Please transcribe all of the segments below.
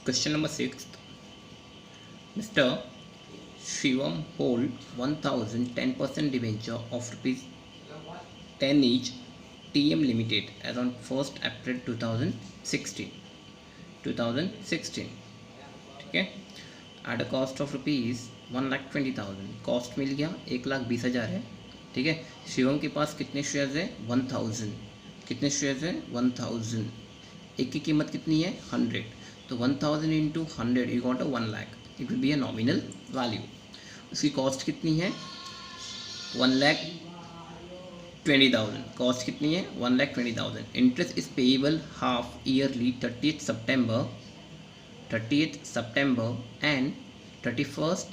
Question number 6. Mr. Shivam hold 1000 10% debenture of rupees 10 each TM Limited as on 1st April 2016. ठीक है, at a cost of rupees 1,20,000. Cost मिल गया 1,20,000 है. ठीक है, शिवम के पास कितने शेयर्स है? 1000. कितने शेयर्स है? 1000. एक की कीमत कितनी है? 100. तो 1000 into 100 you got a 1 lakh. It will be a nominal value. उसकी कॉस्ट कितनी है? 1,20,000. कॉस्ट कितनी है? 1,20,000. Interest is payable half yearly 30th September and 31st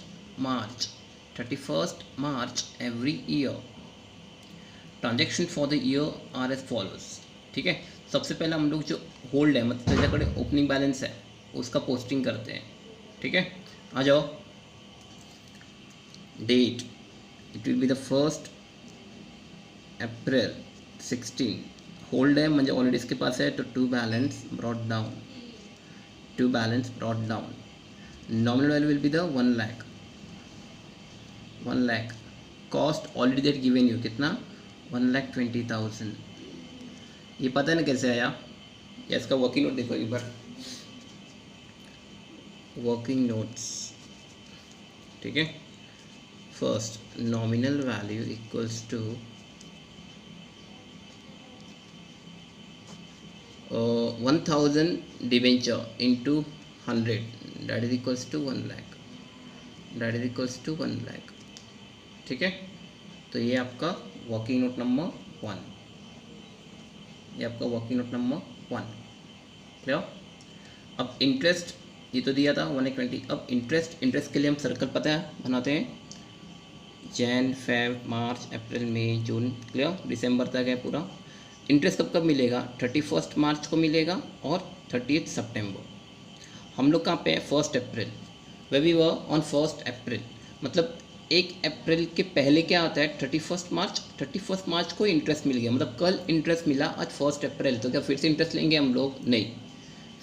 March every year. Transaction for the year are as follows. ठीक है, सबसे पहले हम लोग जो होल्ड है मतलब त्याच्याकडे ओपनिंग बैलेंस है उसका पोस्टिंग करते हैं. ठीक है, आ जाओ. Date it will be the 1st April 16. Hold है म्हणजे ऑलरेडी इसके पास है तो to balance brought down. Nominal value will be the 1 lakh. Cost already that given you कितना? 1,20,000. ये पता है ना कैसे आया? या इसका वर्किंग नोट देखो एक बार. Working notes. ठीक है, first nominal value equals to 1000 debenture into 100 that is equals to 1 lakh. ठीक है, तो ये आपका वर्किंग नोट नंबर 1. क्लियर. अब इंटरेस्ट ये तो दिया था 120. अब इंटरेस्ट के लिए हम सर्कल पता है बनाते हैं. जैन, फेब, मार्च, अप्रैल, मई, जून. क्लियर. दिसंबर तक है पूरा. इंटरेस्ट कब मिलेगा? 31st मार्च को मिलेगा और 30th सितंबर. हम लोग कहाँ पे है? 1st April. Way we were on 1st अप्रैल. मतलब 1 अप्रैल के पहले क्या आता है? 31st मार्च को इंटरेस्ट मिल गया. मतलब कल इंटरेस्ट मिला, आज 1st अप्रैल. तो क्या फिर से इंटरेस्ट लेंगे हम लोग? नहीं,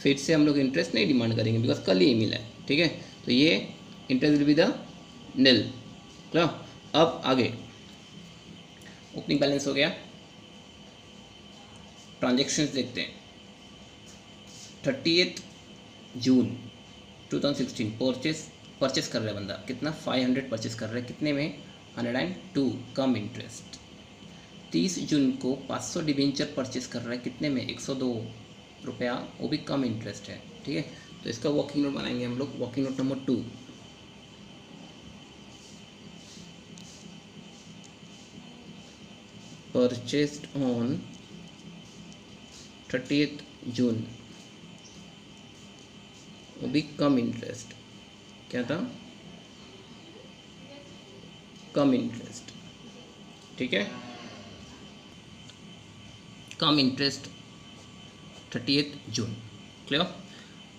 फिर से हम लोग इंटरेस्ट नहीं डिमांड करेंगे बिकॉज कल ही मिला है. ठीक है, तो ये interest will be the nil. Clear. अब आगे ओपनिंग बैलेंस हो गया. ट्रांजेक्शन्स देखते हैं. 30th जून 2016 परचेस कर रहा है बंदा. कितना? 500 परचेस कर रहा है. कितने में? 102 कम इंटरेस्ट. 30 जून को 500 डिवेंचर परचेस कर रहा है. कितने में? 102 रुपया. वो भी कम इंटरेस्ट है. ठीक है, तो इसका वर्किंग नोट बनाएंगे हम लोग. Working note number 2. Purchased on 30th जून, वो भी कम इंटरेस्ट. क्या था? कम इंटरेस्ट. ठीक है, कम इंटरेस्ट 30th जून. क्लियर.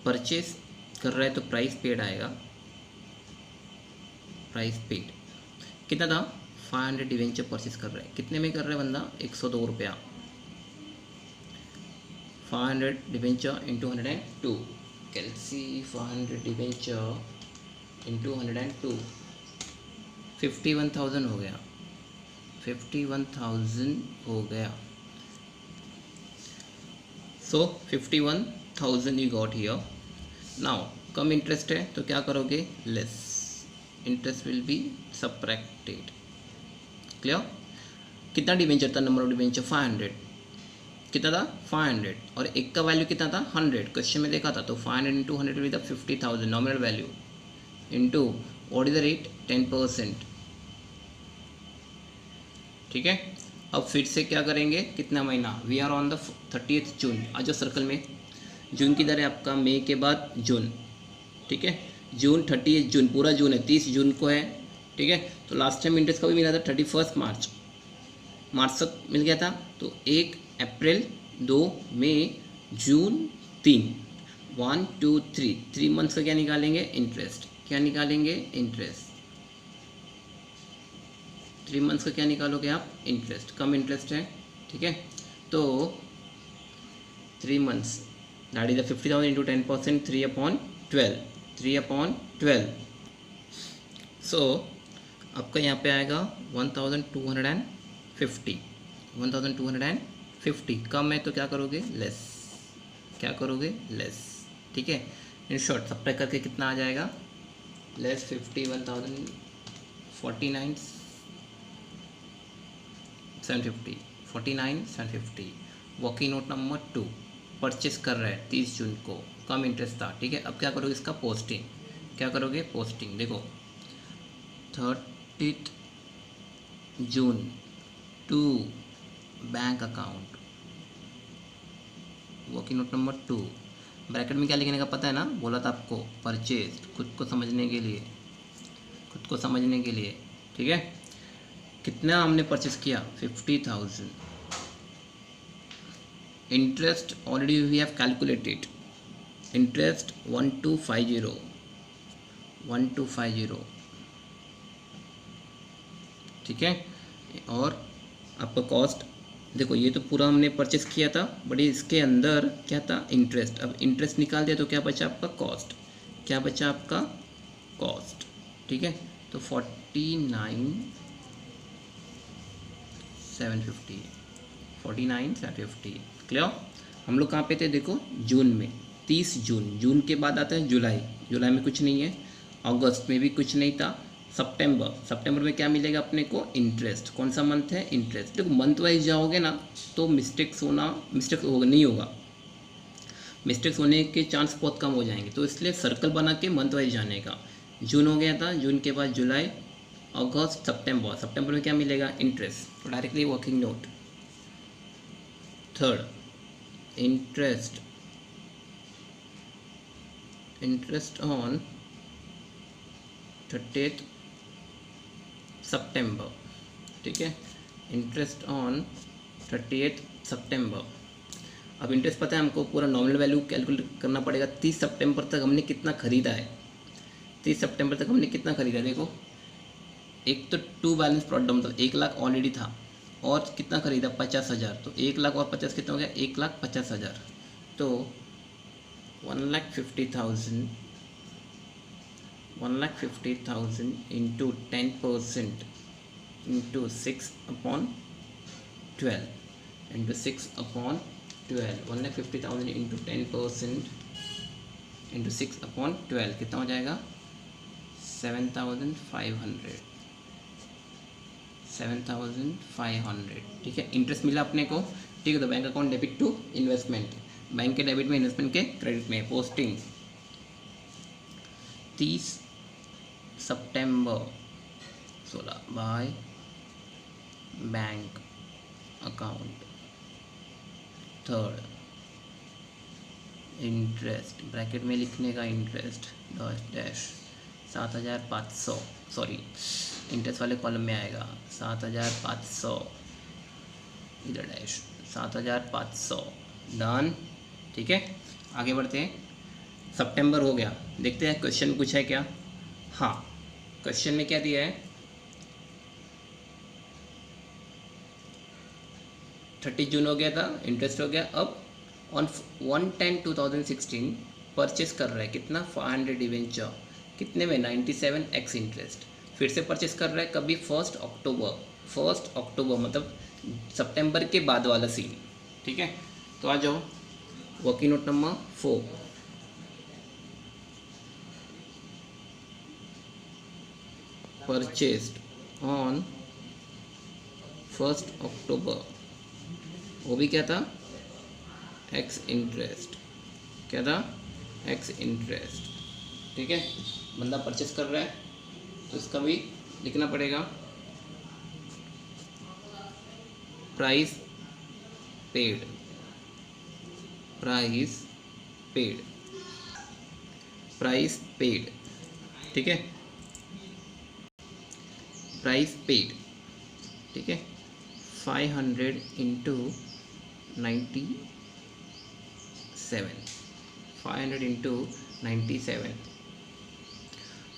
परचेस कर रहा है तो प्राइस पेड आएगा. प्राइस पेड कितना था? 500 डिवेंचर परचेस कर रहा है. कितने में कर रहा है बंदा? 102 रुपया. 500 डिवेंचर इंटू 102. कैलसी 500 डिवेंचर इंटू 102 51,000 हो गया. 51,000 हो गया. सो 51,000 you got here. Now come interest है तो क्या करोगे? Less. Interest will be subtracted. Clear. कितना डिवेंचर था? Number of debenture 500. कितना था? 500. और एक का वैल्यू कितना था? 100. क्वेश्चन में देखा था. तो 500 into 100 with 50,000 nominal value into what is the rate? 10%. ठीक है, अब फिर से क्या करेंगे? कितना महीना? We are on the 30th June. आ जाओ सर्कल में. जून किधर है आपका? मई के बाद जून. ठीक है, जून 30th जून पूरा जून है. 30 जून को है. ठीक है, तो लास्ट टाइम इंटरेस्ट कभी मिला था? 31st मार्च तक मिल गया था. तो 1 अप्रैल, 2 मई, जून, 3 1 2 3 मंथ्स का क्या निकालेंगे? इंटरेस्ट. क्या निकालेंगे? इंटरेस्ट. 3 मंथ्स का क्या निकालोगे आप? इंटरेस्ट. कम इंटरेस्ट है. ठीक है, तो 3 months, that is the 50,000 into 10%, 3 upon 12, 3/12। सो आपका यहाँ पे आएगा 1250, 1250। कम है तो क्या करोगे, लेस, क्या करोगे, लेस। ठीक है, इन शॉर्ट सब्ट्रैक्ट करके कितना आ जाएगा, less 50, 1049 750, 49 750। Working note number 2, purchase कर रहा है 30 जून को, कम इंटरेस्ट था। ठीक है, अब क्या करोगे, इसका पोस्टिंग, क्या करोगे, पोस्टिंग। देखो 30 June to bank account, working note number 2, bracket में क्या लिखने का पता है ना, बोला था आपको, परचेज, खुद को समझने के लिए, खुद को समझने के लिए। ठीक है, कितना हमने परचेस किया, 50,000। Interest already we have calculated, interest 1250। ठीक है, और आपका कॉस्ट देखो, ये तो पूरा हमने परचेस किया था, बट इसके अंदर क्या था, इंटरेस्ट। अब इंटरेस्ट निकाल दिया तो क्या बचा आपका, कॉस्ट। क्या बचा आपका, कॉस्ट। ठीक है, तो 49,750। क्लियर। हम लोग कहाँ पे थे, देखो जून में, 30 जून। जून के बाद आता है जुलाई, जुलाई में कुछ नहीं है, अगस्त में भी कुछ नहीं था, सितंबर में क्या मिलेगा अपने को, इंटरेस्ट। कौन सा मंथ है, इंटरेस्ट। देखो मंथ वाइज जाओगे ना तो मिस्टेक्स नहीं होगा, मिस्टेक्स होने के चांस बहुत कम हो जाएंगे, तो इसलिए सर्कल बना के मंथ वाइज जाने का। जून हो गया था, जून के बाद जुलाई, अगस्त, सितंबर में क्या मिलेगा, इंटरेस्ट। तो directly working note. Third, interest on 30 सितंबर। ठीक है, इंटरेस्ट ऑन 30 सितंबर। अब इंटरेस्ट पता है हमको, पूरा नॉमिनल वैल्यू कैलकुलेट करना पड़ेगा। 30 सितंबर तक हमने कितना खरीदा है, 30 सितंबर तक हमने कितना खरीदा, देखो एक तो टू बैलेंस प्रॉडक्ट मतलब 1 लाख ऑलरेडी था, और कितना खरीदा, 50,000। तो 1 लाख और 50 कितना हो गया, 1,50,000। तो 1,50,000 into 10% into 6/12 into 6/12, 1,50,000 into 10% into 6/12 कितना हो जाएगा, 7,500। ठीक है, इंटरेस्ट मिला अपने को। ठीक है, तो bank account debit to investment, bank के डेबिट में, इन्वेस्टमेंट के क्रेडिट में। पोस्टिंग 30 सितंबर 16 by bank account. Third, interest bracket में लिखने का, इंटरेस्ट डैश 7,500, सॉरी इंटरेस्ट वाले कॉलम में आएगा 7,500, इधर डैश 7,500। डन। ठीक है, आगे बढ़ते हैं। सितंबर हो गया, देखते हैं क्वेश्चन कुछ है क्या। हाँ, क्वेश्चन में क्या दिया है, 30 जून हो गया था, इंटरेस्ट हो गया। अब ऑन 1/10/2016 परचेस कर रहा है कितना, 500 डिवेंचर, कितने में, 97x इंटरेस्ट। फिर से परचेस कर रहा है कभी, 1 अक्टूबर मतलब सितंबर के बाद वाला सीन। ठीक है, तो आ जाओ working note number 4। Purchased on 1 अक्टूबर, वो भी क्या था, एक्स इंटरेस्ट। क्या था, एक्स इंटरेस्ट। ठीक है, बंदा परचेस कर रहा है तो इसका भी लिखना पड़ेगा, price paid, price paid, price paid. ठीक है, प्राइस पेड। ठीक है, 500 इंटू 97, 500 इंटू 97,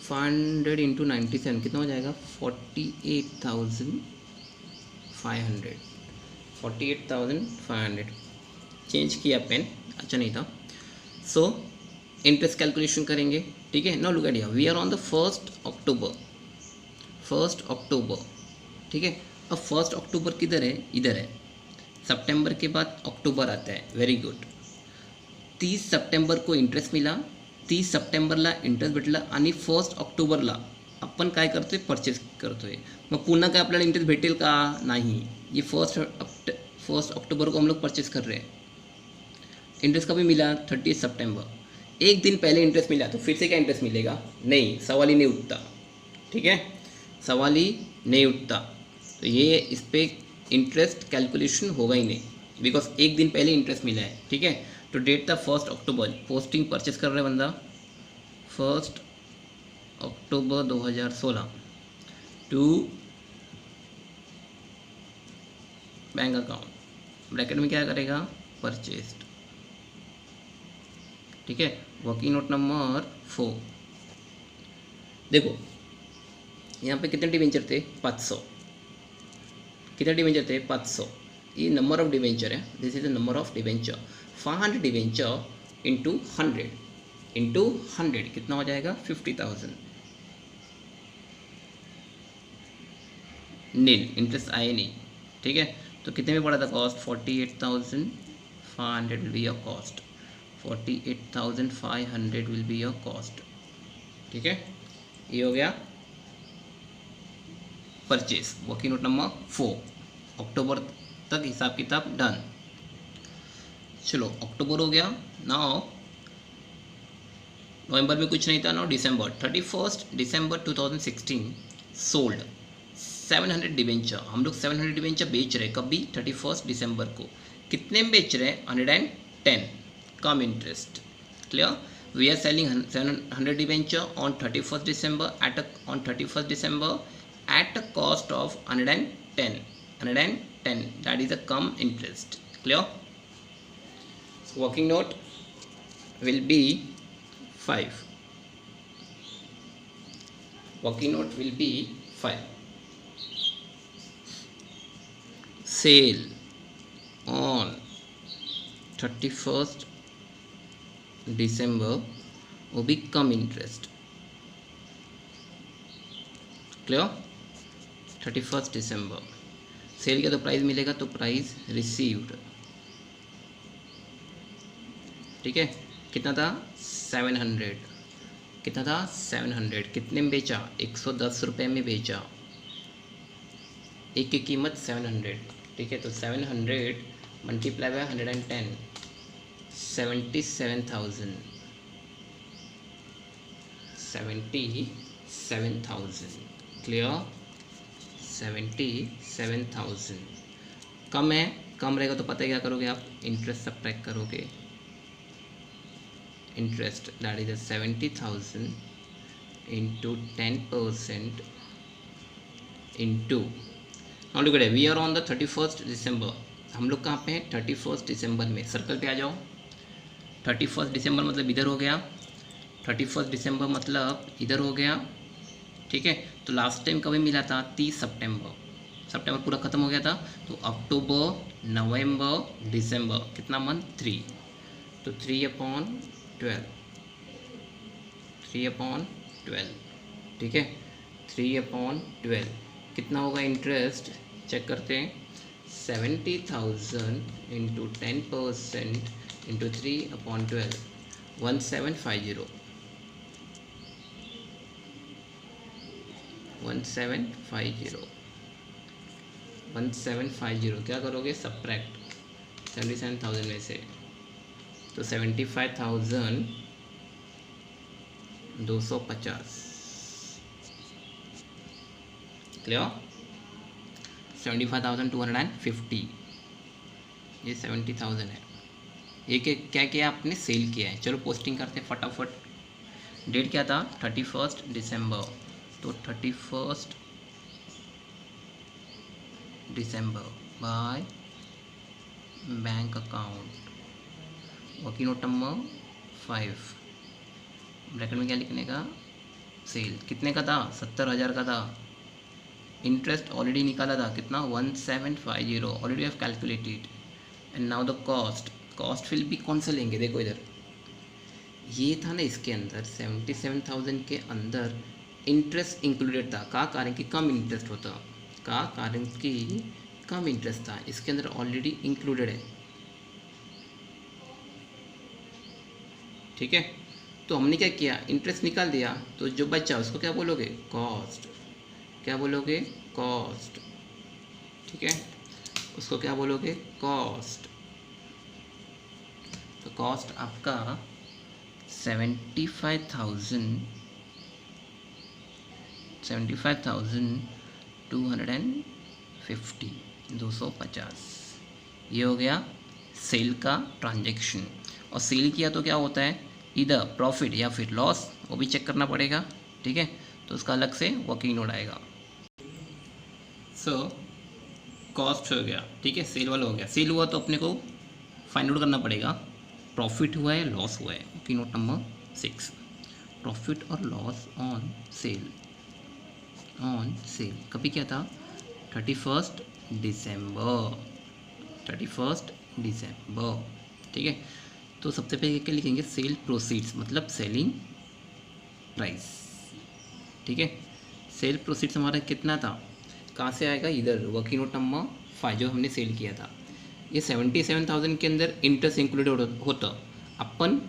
500 इंटू 97 कितना हो जाएगा, 48,500, 48,500। चेंज किया पेन, अच्छा नहीं था। सो इंटरेस्ट कैलकुलेशन करेंगे, ठीक है। Now look at here, we are on the 1 October, 1 October, ठीक है। अब 1 अक्टूबर किधर है, इधर है। सितंबर के बाद अक्टूबर आता है, वेरी गुड। 30 सप्टेंबर को इंटरेस्ट मिला, 30 सप्टेंबरला इंटरेस्ट भेटला आणि 1 ऑक्टोबरला आपण काय करतोय, परचेस करतोय। मग पुन्हा काय आपल्याला इंटरेस्ट भेटेल का, नहीं। ये 1 अक्टूबर को हम लोग परचेस कर रहे हैं। इंटरेस्ट कभी मिला, 30 सितंबर। एक दिन पहले इंटरेस्ट मिला तो फिर से क्या इंटरेस्ट मिलेगा, नहीं, सवाल ही नहीं उठता, ठीक है, सवाल ही नहीं उठता। तो ये इस पर इंटरेस्ट कैलकुलेशन होगा ही नहीं, बिकॉज एक दिन पहले इंटरेस्ट मिला है, ठीक है। तो डेट था 1 अक्टूबर, पोस्टिंग परचेस कर रहे बंदा 1 अक्टूबर 2016 टू बैंक अकाउंट, ब्रैकेट में क्या करेगा, परचेस्ड, ठीक है। Working note number 4। देखो यहाँ पे कितने डिवेंचर थे, 500। कितने डिवेंचर थे, 500। ये नंबर ऑफ डिवेंचर है, this is the number of debenture. 500 debenture into 100 कितना हो जाएगा, 50,000। नील, इंटरेस्ट आए नहीं, ठीक है। तो कितने में पड़ा था cost, 48,500 will be your cost, 48,500 will be your cost, ठीक है। ये हो गया परचेस, वर्किंग नोट नंबर 4। अक्टूबर तक हिसाब किताब डन। चलो अक्टूबर हो गया। नाउ नवंबर में कुछ नहीं था, नाउ दिसंबर, 31 दिसंबर 2016 सोल्ड 700 डिवेंचर। हम लोग 700 डिवेंचर बेच रहे, कभी 31 दिसंबर को। कितने में बेच रहे, 110, cum interest, clear. We are selling 700 debenture on 31 December at a cost of 110, that is a come interest, clear. So working note will be 5, working note will be 5। sale on 31st December will be come interest, clear। 31 December cell किया तो price मिलेगा, तो price received, ठीक है। कितना था, 700, कितना था, 700। कितने में बेचा, 110 रुपये में बेचा, एक की कीमत 700, ठीक है। तो 700 मल्टीप्लाई बाय 110, 77,000, 77,000, क्लियर। 77,000 कम है, कम रहेगा तो पता है क्या करोगे आप, इंटरेस्ट सब्ट्रैक्ट करोगे, interest that is 70,000 into 10% into, now look at it, we are on the 31 December. हम लोग कहाँ पे हैं, 31 दिसंबर में। सर्कल पे आ जाओ। 31 दिसंबर मतलब इधर हो गया, 31 दिसंबर मतलब इधर हो गया, ठीक है। तो लास्ट टाइम कभी मिला था, 30 सितंबर पूरा ख़त्म हो गया था। तो अक्टूबर, नवंबर, दिसंबर, कितना मंथ, 3। तो 3/12, 3/12, ठीक है। 3/12 कितना होगा इंटरेस्ट, चेक करते हैं। 70,000 इंटू 10% इंटू 3/12, 1750, 1750 क्या करोगे, सब्ट्रैक्ट 77,000 में से। तो 75,250, क्लियर। 75,250, ये 70,000 है। ये क्या किया आपने, सेल किया है। चलो पोस्टिंग करते फटाफट। डेट क्या था, 31 दिसंबर। तो 31 December by bank account, working note number 5, bracket में क्या लिखने का, सेल। कितने का था, 70,000 का था। इंटरेस्ट ऑलरेडी निकाला था, कितना, 1750, already have calculated. And now the cost, cost will be कौन सा लेंगे, देखो इधर ये था ना इसके अंदर 77,000 के अंदर इंटरेस्ट इंक्लूडेड था, का कारण कि कम इंटरेस्ट होता, का कारण कि कम इंटरेस्ट था, इसके अंदर ऑलरेडी इंक्लूडेड है। ठीक है, तो हमने क्या किया, इंटरेस्ट निकाल दिया, तो जो बचा उसको क्या बोलोगे, कॉस्ट। क्या बोलोगे, कॉस्ट। ठीक है, उसको क्या बोलोगे, कॉस्ट। तो कॉस्ट आपका 75,250, 250, ये हो गया सेल का ट्रांजैक्शन। और सेल किया तो क्या होता है, इधर प्रॉफिट या फिर लॉस, वो भी चेक करना पड़ेगा। ठीक है, तो उसका अलग से वर्किंग नोट आएगा। सो कॉस्ट हो गया, ठीक है, सेल वाला हो गया। सेल हुआ तो अपने को फाइंड आउट करना पड़ेगा प्रॉफिट हुआ है, लॉस हुआ है। वर्किंग नोट नंबर 6, प्रॉफिट और loss on sale. On sale कभी क्या था, 31 दिसंबर, 31 दिसंबर। ठीक है, तो सबसे पहले क्या लिखेंगे, सेल प्रोसीड्स, मतलब सेलिंग प्राइस। ठीक है, सेल प्रोसीड्स हमारा कितना था, कहाँ से आएगा, इधर वर्किंग नोट नंबर 5 जो हमने सेल किया था। ये 77,000 के अंदर इंटरेस्ट इन्क्लुडेड होतं, आपण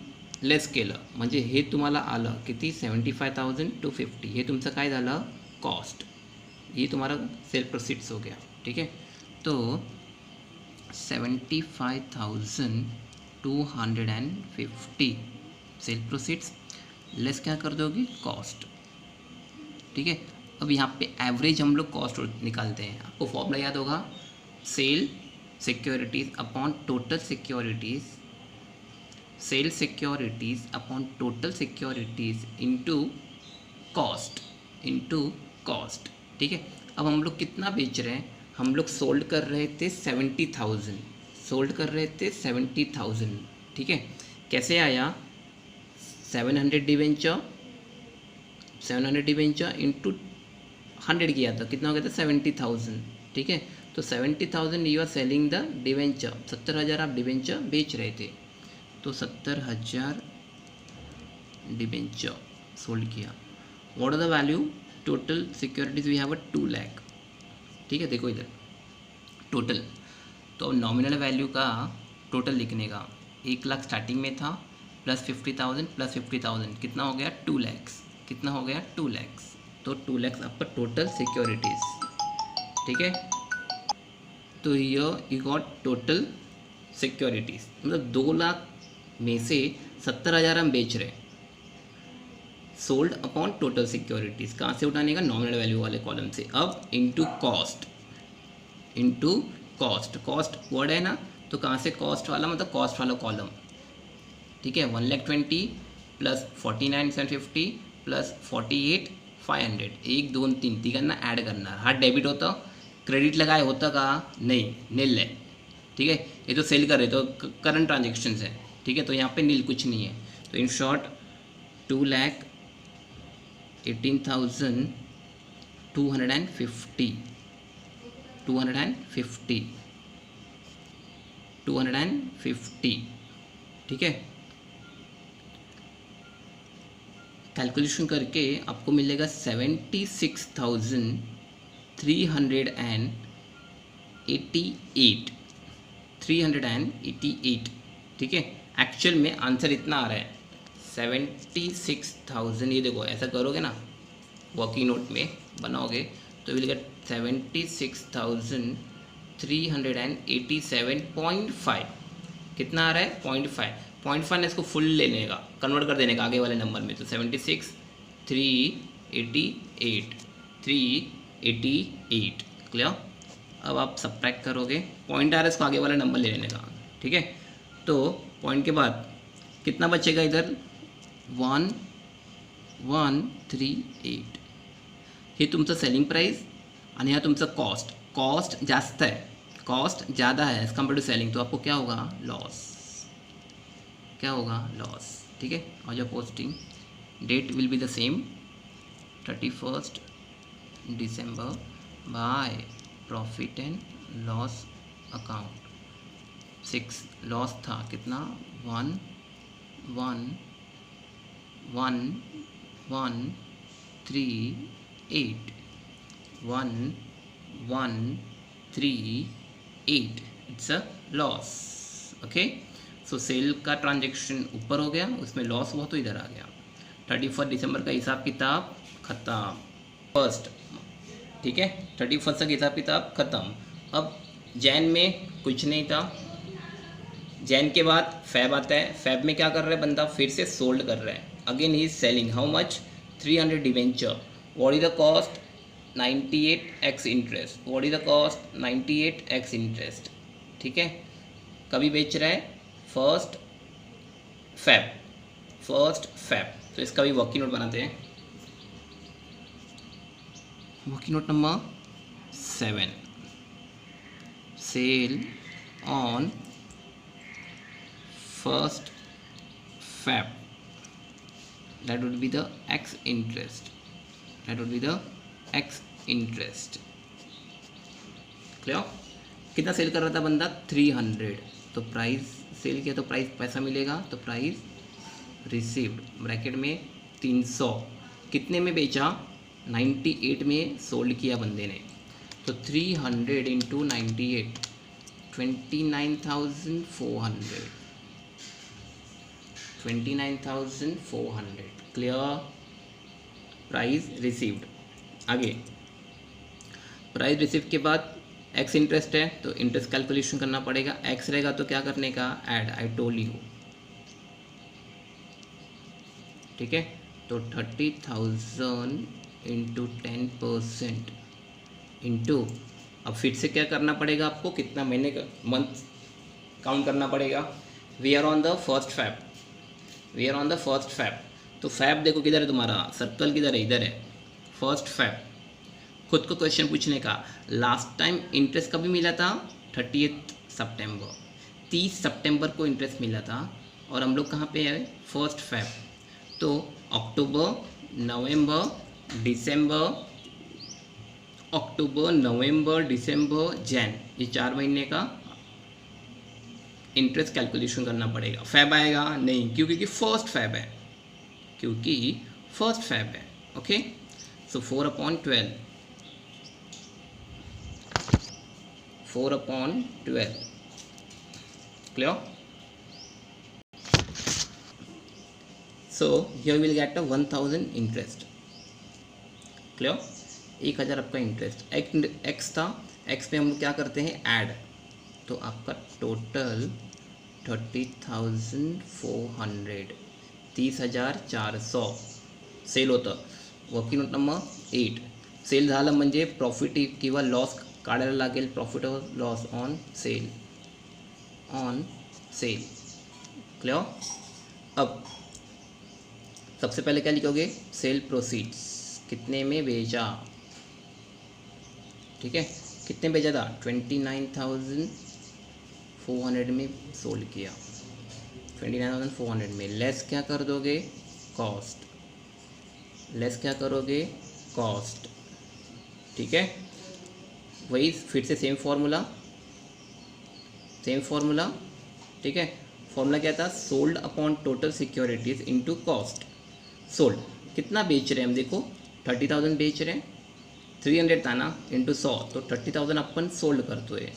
लेस केलं म्हणजे हे तुम्हाला आलं किती, 75,250, हे तुमचं काय झालं, कॉस्ट। ये तुम्हारा सेल प्रोसीड्स हो गया। ठीक है, तो 75,250 सेल प्रोसीड्स लेस क्या कर दोगे, कॉस्ट। ठीक है, अब यहाँ पे एवरेज हम लोग कॉस्ट निकालते हैं। आपको फॉर्मूला याद होगा, sale securities upon total securities, sale securities upon total securities into cost, into cost. ठीक है, अब हम लोग कितना बेच रहे हैं, हम लोग सोल्ड कर रहे थे 70,000, सोल्ड कर रहे थे 70,000। ठीक है, कैसे आया, 700 डिवेंचर, 700 डिवेंचर इंटू 100 किया था, कितना हो गया था, 70,000। ठीक है, तो 70,000 you are selling the debenture, 70,000 आप डिवेंचर बेच रहे थे, तो 70,000 डिवेंचर सोल्ड किया। What are the value, total securities we have a 2 lakh. ठीक है, देखो इधर टोटल, तो नॉमिनल वैल्यू का टोटल लिखने का 1 लाख स्टार्टिंग में था, प्लस 50,000 प्लस 50,000 कितना हो गया, 2 लैक्स। कितना हो गया, 2 लैक्स। तो 2 लैक्स आपका टोटल सिक्योरिटीज़। ठीक है, तो यू गॉट टोटल सिक्योरिटीज़, मतलब 2 लाख में से 70,000 हम बेच रहे हैं, सोल्ड अपॉन टोटल सिक्योरिटीज़। कहाँ से उठाने का, नॉमिनल वैल्यू वाले कॉलम से। अब into cost, into cost, cost word है ना, तो कहाँ से कॉस्ट वाला, मतलब कॉस्ट वाला कॉलम। ठीक है, 1,20,000 प्लस 49,750 प्लस 48,500, 1 2 3 तिघांना ॲड करणार। हा डेबिट होतं, क्रेडिटला काय होतं का, नहीं, नील है। ठीक है, ये तो सेल कर रहे तो करंट ट्रांजेक्शन्स है। ठीक है, तो यहाँ पे नील कुछ नहीं है। तो इन शॉर्ट 2,18,250, 250। ठीक है, कैलकुलेशन करके आपको मिलेगा 76,388, 388। ठीक है, एक्चुअल में आंसर इतना आ रहा है 76,000। ये देखो ऐसा करोगे ना, वर्किंग नोट में बनाओगे तो मिलेगा 76,387.5। कितना आ रहा है, 0.5 ने इसको फुल लेने का, कन्वर्ट कर देने का आगे वाले नंबर में। तो 76,388 क्लियर। अब आप सब्ट्रैक्ट करोगे, पॉइंट आ रहा है, इसको आगे वाला नंबर ले लेने का। ठीक है, तो पॉइंट के बाद कितना बचेगा इधर, 1138। हे तुमचं सेलिंग प्राइस आणि हा तुमचा कॉस्ट। कॉस्ट जास्त है, कॉस्ट ज़्यादा है एज़ कम्पेयर टू सेलिंग, तो आपको क्या होगा, लॉस। क्या होगा, लॉस। ठीक है, और जो posting date will be the same, 31 December by profit and loss account. 6 loss था कितना, 1,1 1138 1138 it's a loss. Okay, so sale का ट्रांजेक्शन ऊपर हो गया, उसमें लॉस हुआ तो इधर आ गया। 31 दिसंबर का हिसाब किताब ख़त्म। फर्स्ट, ठीक है, 31 का हिसाब किताब ख़त्म। अब जैन में कुछ नहीं था। जैन के बाद फैब आता है। फैब में क्या कर रहा है बंदा, फिर से सोल्ड कर रहा है। Again he is selling how much, 300 debenture. What is the cost, 98x interest. What is the cost, 98x interest. ठीक है, कभी बेच रहा है, फर्स्ट फैब। तो इसका भी वर्किंग नोट बनाते हैं। Working note number 7, sale on first Feb, that would be the x interest, clear. कितना सेल कर रहा था बंदा, 300। तो प्राइस सेल किया तो प्राइस पैसा मिलेगा, तो प्राइस रिसीव्ड ब्रैकेट में 300। कितने में बेचा, 98 में सोल्ड किया बंदे ने। तो 300 इंटू 98, 29,400, 29,400 क्लियर। Price received. आगे प्राइस रिसीव के बाद एक्स इंटरेस्ट है, तो इंटरेस्ट कैलकुलेशन करना पड़ेगा। एक्स रहेगा तो क्या करने का, ऐड, आई टोल्ड यू। ठीक है, तो 30,000 इंटू 10% इंटू, अब फिर से क्या करना पड़ेगा आपको, कितना महीने का, मंथ काउंट करना पड़ेगा। We are on the first Feb. तो फैब देखो किधर है तुम्हारा, सर्कल किधर है, इधर है, फर्स्ट फैब। खुद को क्वेश्चन पूछने का, लास्ट टाइम इंटरेस्ट कभी मिला था, 30 सितंबर, 30 सितंबर को इंटरेस्ट मिला था। और हम लोग कहाँ पे है, फर्स्ट फैब। तो अक्टूबर नवंबर दिसंबर जैन, ये 4 महीने का इंटरेस्ट कैलकुलेशन करना पड़ेगा। फैब आएगा नहीं, क्योंकि फर्स्ट फैब है। Okay, so 4/12 clear. So here will get a 1000 interest, clear. 1000 आपका इंटरेस्ट, एक्स था, एक्स पे हम लोग क्या करते हैं, ऐड। तो आपका टोटल 30,400, 30,400 सेल होतं। वर्किंग नोट नंबर 8, सेल झालं म्हणजे प्रॉफिट किंवा लॉस काढायला लागेल, प्रॉफिट और लॉस ऑन सेल, क्लियर। अब सबसे पहले क्या लिखोगे, सेल प्रोसीड्स, कितने में बेचा। ठीक है, कितने बेचा था, 29,400 में सोल्ड किया, 29,400 में लेस क्या कर दोगे, कॉस्ट, ठीक है। वही फिर से सेम फॉर्मूला, ठीक है। फॉर्मूला क्या था, sold upon total securities into cost. Sold कितना बेच रहे हैं हम, देखो 30,000 बेच रहे हैं, 300 था ना, इंटू 100, तो 30,000 अपन सोल्ड करते हैं।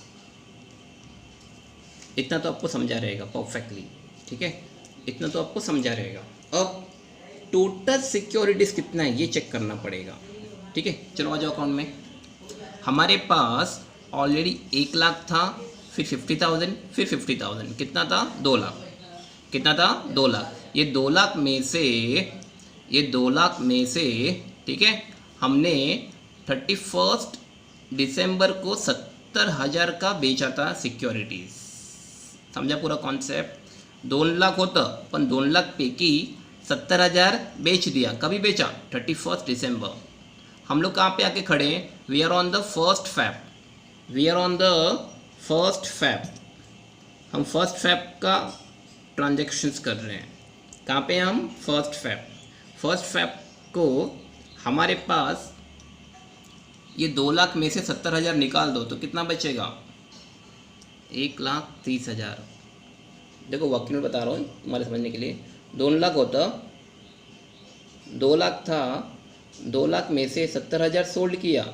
इतना तो आपको समझा रहेगा परफेक्टली, ठीक है, इतना तो आपको समझा रहेगा। अब टोटल सिक्योरिटीज कितना है ये चेक करना पड़ेगा, ठीक है। चलो आ जाओ अकाउंट में। हमारे पास ऑलरेडी 1 लाख था, फिर 50,000, फिर 50,000, कितना था, 2 लाख। कितना था, 2 लाख। ये 2 लाख में से ठीक है, हमने 31 दिसंबर को 70,000 का बेचा था सिक्योरिटीज। समझा पूरा कॉन्सेप्ट। 2 लाख होतं, पण 2 लाख पैकी 70,000 बेच दिया। कभी बेचा, 31 दिसंबर। हम लोग कहाँ पे आके खड़े हैं, we are on the first Feb, हम फर्स्ट फैब का ट्रांजेक्शन्स कर रहे हैं। कहाँ पे हम, फर्स्ट फैब को हमारे पास ये 2 लाख में से 70,000 निकाल दो तो कितना बचेगा, 1,30,000। देखो वर्किंग नोट बता रहा हूँ तुम्हारे समझने के लिए। 2 लाख होता, 2 लाख था, 2 लाख में से 70,000 सोल्ड किया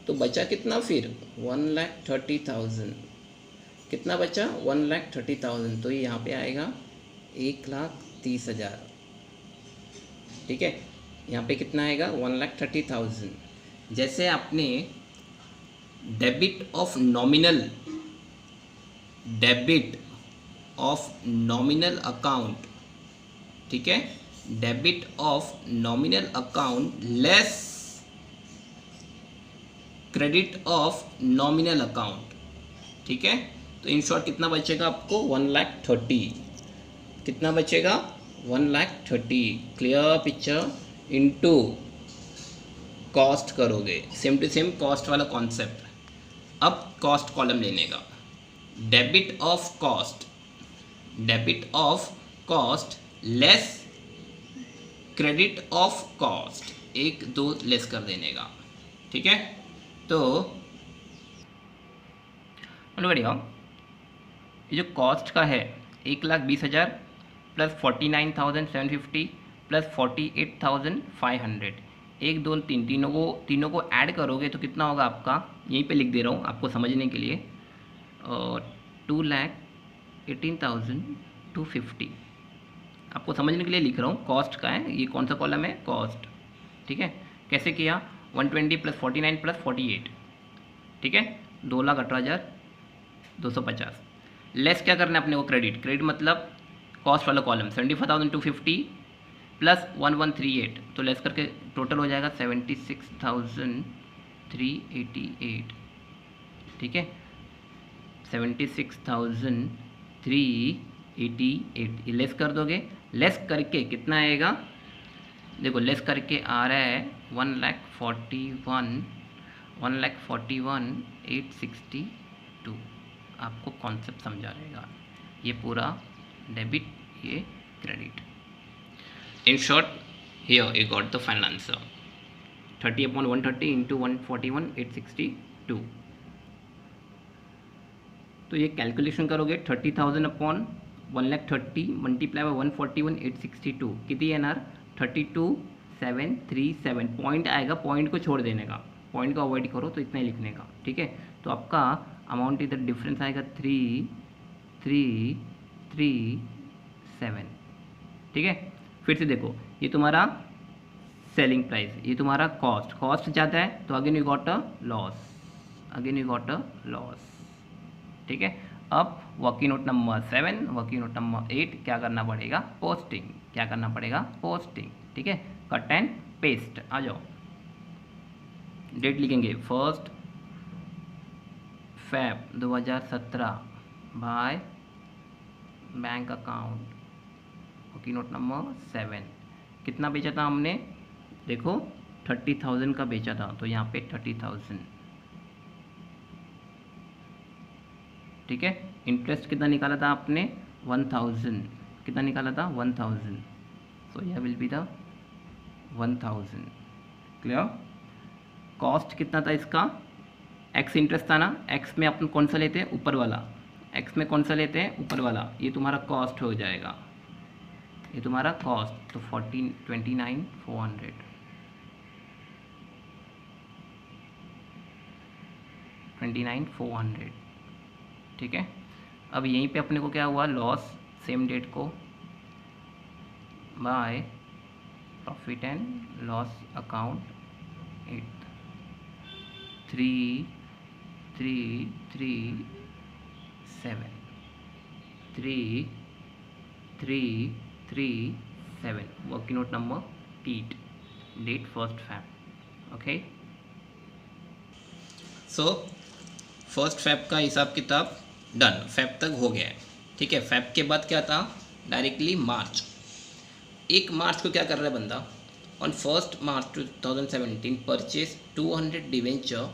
तो बचा कितना फिर 1,30,000। कितना बचा 1,30,000, तो ये यहाँ पे आएगा 1,30,000। ठीक है, यहाँ पे कितना आएगा 1,30,000। जैसे आपने डेबिट ऑफ नॉमिनल अकाउंट, ठीक है, debit of nominal account less credit of nominal account, ठीक है। तो इन शॉर्ट कितना बचेगा आपको 1,30,000। कितना बचेगा 1,30,000। Clear picture. इनटू कॉस्ट करोगे, सेम टू सेम कॉस्ट वाला कॉन्सेप्ट। अब कॉस्ट कॉलम लेने का, debit of cost less credit of cost, 1 2 less कर देने का। ठीक है, तो बढ़िया। ये जो कॉस्ट का है 1,20,000 प्लस 49,750 प्लस 48,500, 1 2 3 तीनों को ऐड करोगे तो कितना होगा आपका, यहीं पे लिख दे रहा हूँ आपको समझने के लिए, 2,18,250। आपको समझने के लिए लिख रहा हूँ, कॉस्ट का है ये, कौन सा कॉलम है कॉस्ट। ठीक है, कैसे किया 120 प्लस 49 प्लस 48, ठीक है 2,18,250। लेस क्या करना है अपने को, क्रेडिट मतलब कॉस्ट वाला कॉलम 75,250 प्लस 1138, तो लेस करके टोटल हो जाएगा 76,388। ठीक है 76,388, ये लेस कर दोगे, लेस करके कितना आएगा, देखो लेस करके आ रहा है 1,41,862। आपको कॉन्सेप्ट समझा रहेगा, ये पूरा डेबिट, ये credit. In short here you got the final answer 30/130 into 141,862। तो ये कैलकुलेशन करोगे 30,000 अपॉन 1,30,000 मल्टीप्लाई बाय 141,862, कितनी एन आर 32,737। पॉइंट आएगा, पॉइंट को छोड़ देने का, पॉइंट को अवॉइड करो तो इतना ही लिखने का। ठीक है, तो आपका अमाउंट इधर डिफरेंस आएगा 3,337। ठीक है, फिर से देखो ये तुम्हारा सेलिंग प्राइस, ये तुम्हारा कॉस्ट जाता है तो again you got a loss. ठीक है, अब working note number 7, working note number 8 क्या करना पड़ेगा, पोस्टिंग। ठीक है, कट एंड पेस्ट। आ जाओ, डेट लिखेंगे 1 Feb 2017 bye bank account, working note number 7। कितना बेचा था हमने, देखो 30,000 का बेचा था, तो यहाँ पे 30,000। ठीक है, इंटरेस्ट कितना निकाला था आपने 1,000, कितना निकाला था 1,000, सो यह will be the 1,000। Clear. Cost कितना था इसका, एक्स इंटरेस्ट था ना, एक्स में अपन कौन सा लेते हैं ऊपर वाला, ऊपर वाला, ये तुम्हारा कॉस्ट हो जाएगा, ये तुम्हारा कॉस्ट, तो 29,400। 29,400। ठीक है, अब यहीं पे अपने को क्या हुआ, लॉस, सेम डेट को by profit and loss account 8, 3,337 working note number 8, date 1 Feb। Okay, so 1 Feb का हिसाब किताब डन, फेब तक हो गया है। ठीक है, फेब के बाद क्या था, डायरेक्टली मार्च। 1 मार्च को क्या कर रहा है बंदा, on 1 March 2017 purchase 200 debenture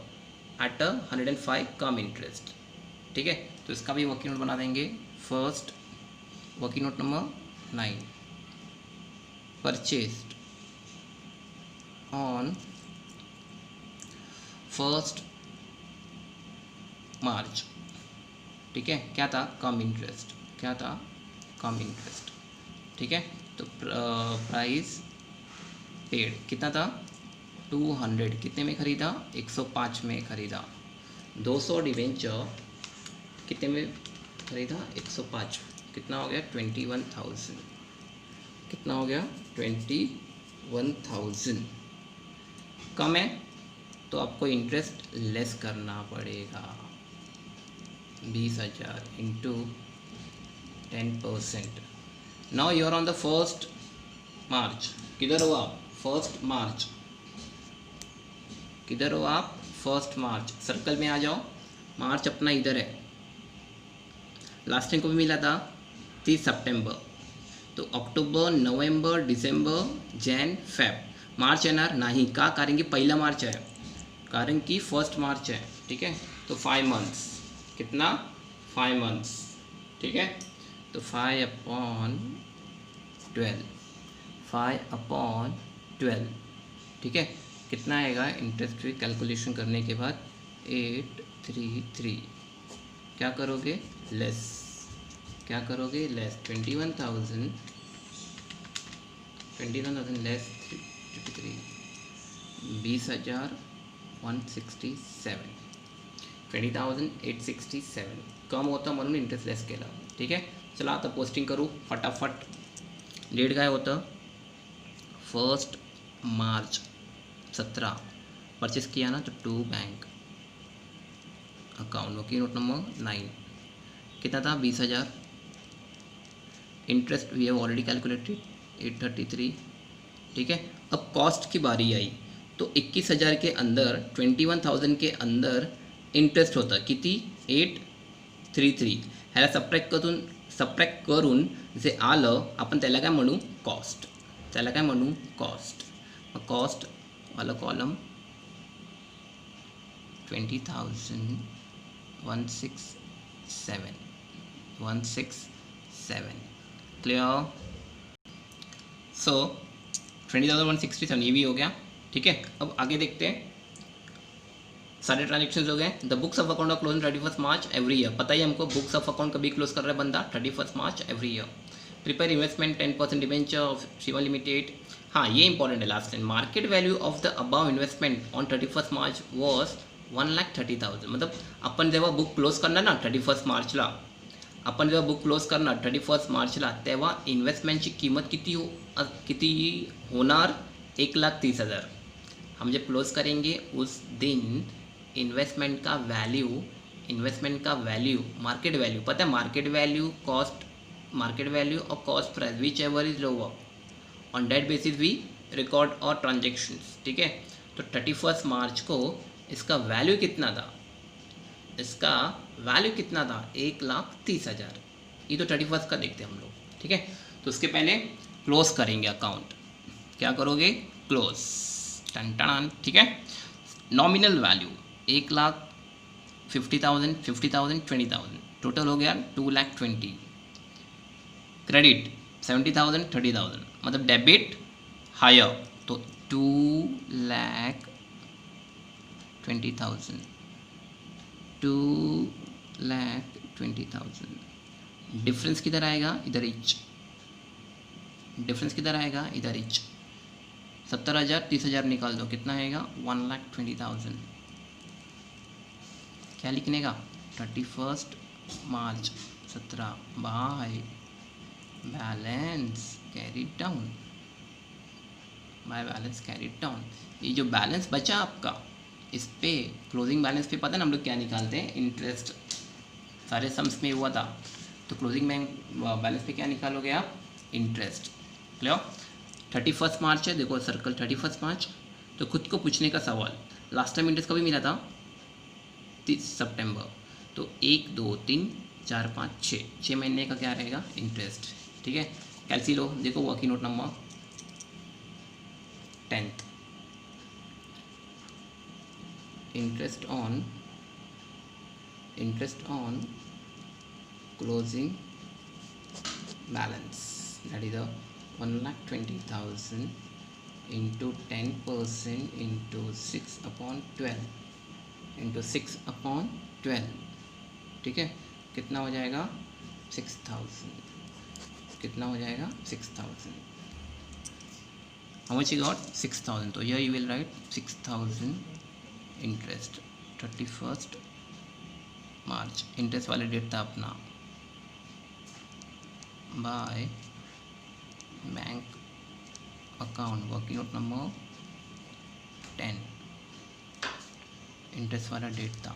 at 105 cum interest. ठीक है, तो इसका भी वर्किंग नोट बना देंगे। First working note number 9, purchased on 1 March। ठीक है, क्या था, कम इंटरेस्ट, ठीक है, तो प्राइस पेड कितना था 200, कितने में ख़रीदा 105 में ख़रीदा। 200 डिबेंचर कितने में ख़रीदा 105, कितना हो गया 21,000, कितना हो गया 21,000। कम है तो आपको इंटरेस्ट लेस करना पड़ेगा, 20,000 into 10%। Now you are on the 1 March, किधर हो आप 1 मार्च, किधर हो आप 1 मार्च, सर्कल में आ जाओ। मार्च अपना इधर है, लास्ट टाइम को भी मिला था 30 सितंबर, तो अक्टोबर नवंबर डिसेंबर जैन फेब, मार्च येणार नाही का, कारण की पहिला मार्च है, कारण की 1 मार्च है, ठीक है। तो 5 मंथ्स, कितना 5 मंथ्स, ठीक है। तो 5/12, 5/12, ठीक है। कितना आएगा इंटरेस्ट रेट कैलकुलेशन करने के बाद 833, क्या करोगे लेस, क्या करोगे लेस 21,000 लेस 33, 20,167, 20,867 कम होता म्हणून इंटरेस्ट लेस केला, ठीक आहे। चला आता पोस्टिंग करू फटाफट। डेट काय होतं 1 मार्च 17 परचेस किया ना, तो टू बैंक अकाउंट की नोट नंबर 9 कितना था 20,000, interest we have already calculated 833, ठीक है। अब कॉस्ट की बारी आई तो 21,000 के अंदर 21,000 के अंदर इंटरेस्ट होता किती 833, ह्याला सबट्रॅक्ट करून जे आलं आपण त्याला काय म्हणू कॉस्ट, त्याला काय म्हणू कॉस्ट। मग कॉस्ट वाला कॉलम 20,167 क्लियर। सो 20,167 ये भी हो गया, ठीक है। अब आगे देखते हैं, सारे ट्रांजेक्शन्स हो गए। The books of account are close 31 March every year, पता ही हमको बुक्स ऑफ अकाउंट कभी क्लोज कर रहा है बंदा 31 March every year. Prepare investment 10% debenture of Shiva limited, हाँ ये इंपॉर्टेंट है last time. Market value of the above investment on 31 March was 1,30,000, मतलब आपण जेव्हा बुक क्लोज करणार ना 31 मार्चला, आपण जेव्हा बुक क्लोज करणार 31 मार्चला, तेव्हा इन्व्हेस्टमेंटची किंमत किती होणार 1,30,000। हम जब क्लोज करेंगे उस दिन इन्वेस्टमेंट का वैल्यू मार्केट वैल्यू, पता है मार्केट वैल्यू और cost price whichever is lower, on date basis we record our transactions, ठीक है। तो 31 मार्च को इसका वैल्यू कितना था, इसका वैल्यू कितना था 1,30,000, ये तो 31 का देखते हैं हम लोग, ठीक है। तो उसके पहले क्लोज करेंगे अकाउंट, क्या करोगे क्लोज टन, ठीक है। नॉमिनल वैल्यू 1,50,000 50,000 20,000, टोटल हो गया 2,20,000। क्रेडिट 70,000 30,000, मतलब डेबिट हायर तो 2,20,000, 2,20,000। डिफरेंस किधर आएगा इधर इच, डिफरेंस किधर आएगा इधर इच। 70,000 30,000 निकाल दो, कितना आएगा 1,20,000। क्या लिखने का 31 मार्च 17 by balance carry down, by balance carry down. ये जो बैलेंस बचा आपका, इस पे क्लोजिंग बैलेंस पे पता है ना हम लोग क्या निकालते हैं, इंटरेस्ट सारे सम्स में हुआ था, तो क्लोजिंग बैलेंस पे क्या निकालोगे आप इंटरेस्ट, क्लियर। 31 मार्च है, देखो सर्कल 31 मार्च, तो खुद को पूछने का सवाल, लास्ट टाइम इंटरेस्ट कभी मिला था 30 सितंबर, तो 1 2 3 4 5 6 महीने का क्या रहेगा इंटरेस्ट, ठीक है। कैलसी लो, देखो working note number 10th, interest on closing balance, that is 1,20,000 into 10% into 6/12, ठीक है। कितना हो जाएगा 6,000, कितना हो जाएगा 6,000। How much you got 6000. तो here you will write 6000 interest 31st March. Interest वाला डेट था अपना by bank account working note number 10. Interest वाला डेट था,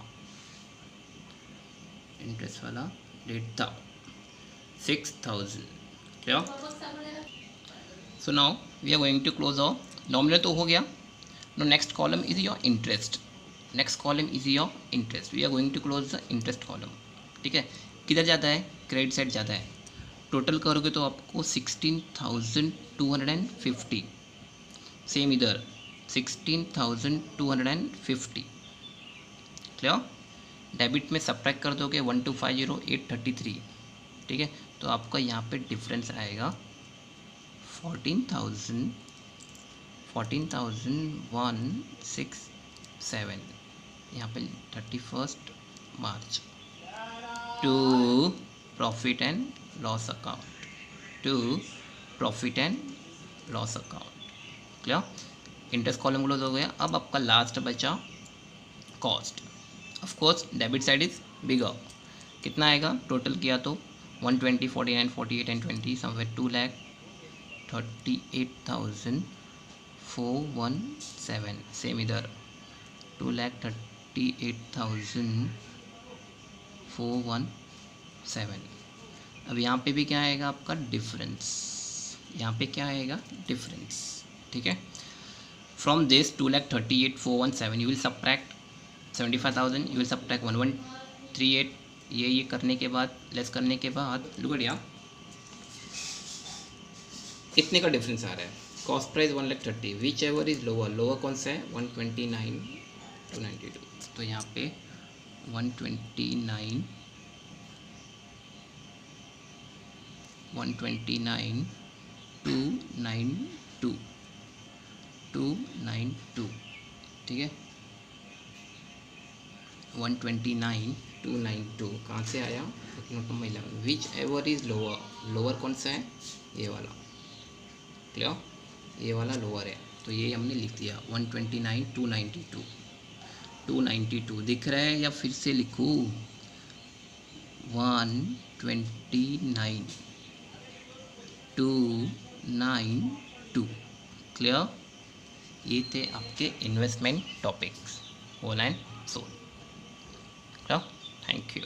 इंटरेस्ट वाला डेट था 6000. Clear? So now we are going to close our nominal तो हो गया. No next column is your interest. Next column is your interest. We are going to close the interest column. ठीक है, किधर जाता है? क्रेडिट साइड जाता है. टोटल करोगे तो आपको 16,250. सेम इधर 16,250. क्लियर? डेबिट में सब्ट्रैक्ट कर दोगे 1250,833. ठीक है, तो आपका यहाँ पे डिफरेंस आएगा 14,167. यहाँ पे 31st March to profit and loss account. To profit and loss account. Clear? Interest column close हो गया. अब आपका लास्ट बचा cost. Of course debit side is bigger. कितना आएगा टोटल किया तो 120, 49, 48 एंड 20 समवेयर 2,38,417. सेम इधर 2,38,417. अब यहाँ पे भी क्या आएगा आपका डिफरेंस. यहाँ पे क्या आएगा डिफरेंस. ठीक है, from this 2,38,417 you will subtract 75,000. You will subtract 1138. ये करने के बाद लेस करने के बाद लुक एट यार कितने का डिफरेंस आ रहा है. Cost price 1,30,000. Which ever is lower. Lower कौन सा है 129,292. तो यहाँ पे 129,292. ठीक है, 129,292 कहाँ से आया. Note number 11. Which ever is lower. Lower कौन सा है ये वाला. क्लियर, ये वाला लोअर है तो ये हमने लिख दिया 129,292. 292 दिख रहा है या फिर से लिखूँ 129,292. क्लियर, ये थे आपके investment topics whole and sole. Clear, thank you.